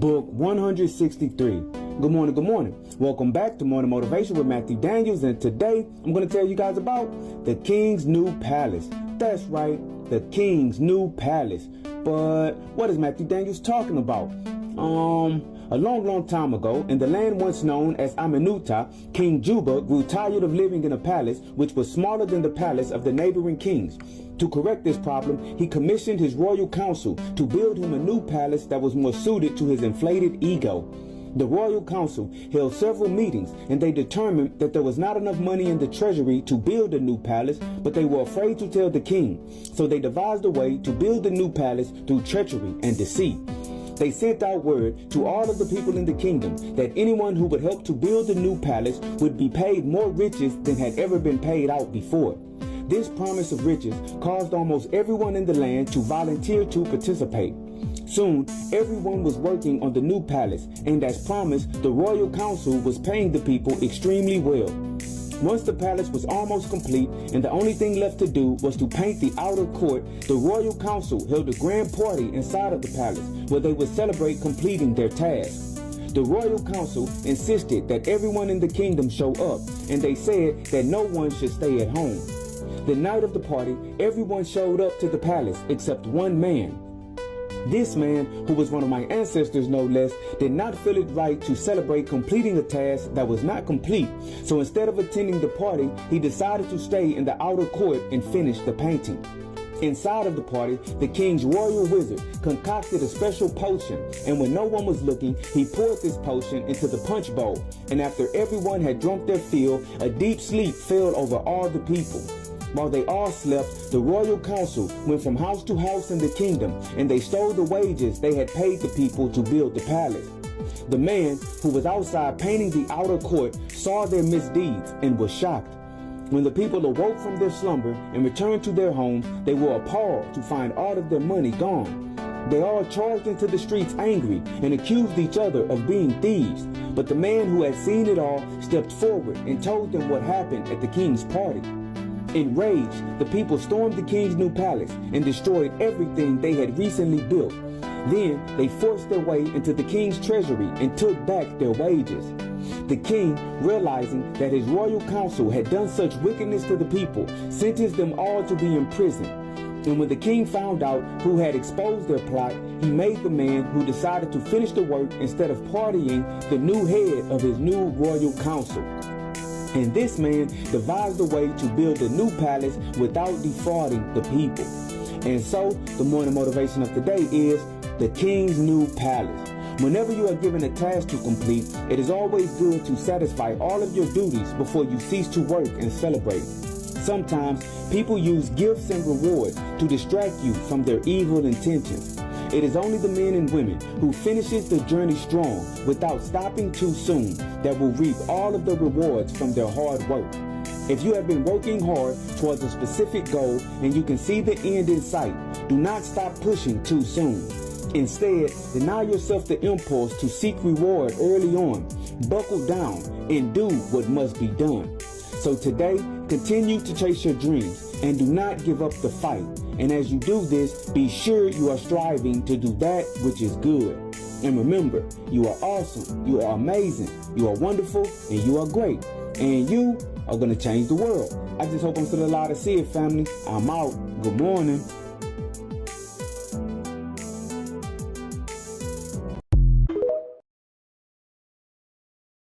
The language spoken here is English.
Book 163. Good morning, good morning. Welcome back to Morning Motivation with Matthew Daniels, and today I'm going to tell you guys about the King's New Palace. That's right, the King's New Palace. But what is Matthew Daniels talking about? A long time ago, in the land once known as Amenuta, King Juba grew tired of living in a palace which was smaller than the palace of the neighboring kings. To correct this problem, he commissioned his royal council to build him a new palace that was more suited to his inflated ego. The royal council held several meetings, and they determined that there was not enough money in the treasury to build a new palace, but they were afraid to tell the king. So they devised a way to build the new palace through treachery and deceit. They sent out word to all of the people in the kingdom that anyone who would help to build the new palace would be paid more riches than had ever been paid out before. This promise of riches caused almost everyone in the land to volunteer to participate. Soon, everyone was working on the new palace, and as promised, the royal council was paying the people extremely well. Once the palace was almost complete and the only thing left to do was to paint the outer court, the royal council held a grand party inside of the palace where they would celebrate completing their task. The royal council insisted that everyone in the kingdom show up, and they said that no one should stay at home. The night of the party, everyone showed up to the palace except one man. This man, who was one of my ancestors no less, did not feel it right to celebrate completing a task that was not complete. So instead of attending the party, he decided to stay in the outer court and finish the painting. Inside of the party, the king's royal wizard concocted a special potion, and when no one was looking, he poured this potion into the punch bowl. And after everyone had drunk their fill, a deep sleep fell over all the people. While they all slept, the royal council went from house to house in the kingdom, and they stole the wages they had paid the people to build the palace. The man, who was outside painting the outer court, saw their misdeeds and was shocked. When the people awoke from their slumber and returned to their homes, they were appalled to find all of their money gone. They all charged into the streets angry and accused each other of being thieves. But the man who had seen it all stepped forward and told them what happened at the king's party. Enraged, the people stormed the king's new palace and destroyed everything they had recently built. Then they forced their way into the king's treasury and took back their wages. The king, realizing that his royal council had done such wickedness to the people, sentenced them all to be imprisoned. And when the king found out who had exposed their plot, he made the man who decided to finish the work instead of partying the new head of his new royal council. And this man devised a way to build a new palace without defrauding the people. And so, the morning motivation of today is the King's New Palace. Whenever you are given a task to complete, it is always good to satisfy all of your duties before you cease to work and celebrate. Sometimes, people use gifts and rewards to distract you from their evil intentions. It is only the men and women who finishes the journey strong without stopping too soon that will reap all of the rewards from their hard work. If you have been working hard towards a specific goal and you can see the end in sight, do not stop pushing too soon. Instead, deny yourself the impulse to seek reward early on. Buckle down and do what must be done. So today, continue to chase your dreams and do not give up the fight. And as you do this, be sure you are striving to do that which is good. And remember, you are awesome, you are amazing, you are wonderful, and you are great. And you are going to change the world. I just hope I'm still alive to see it, family. I'm out. Good morning.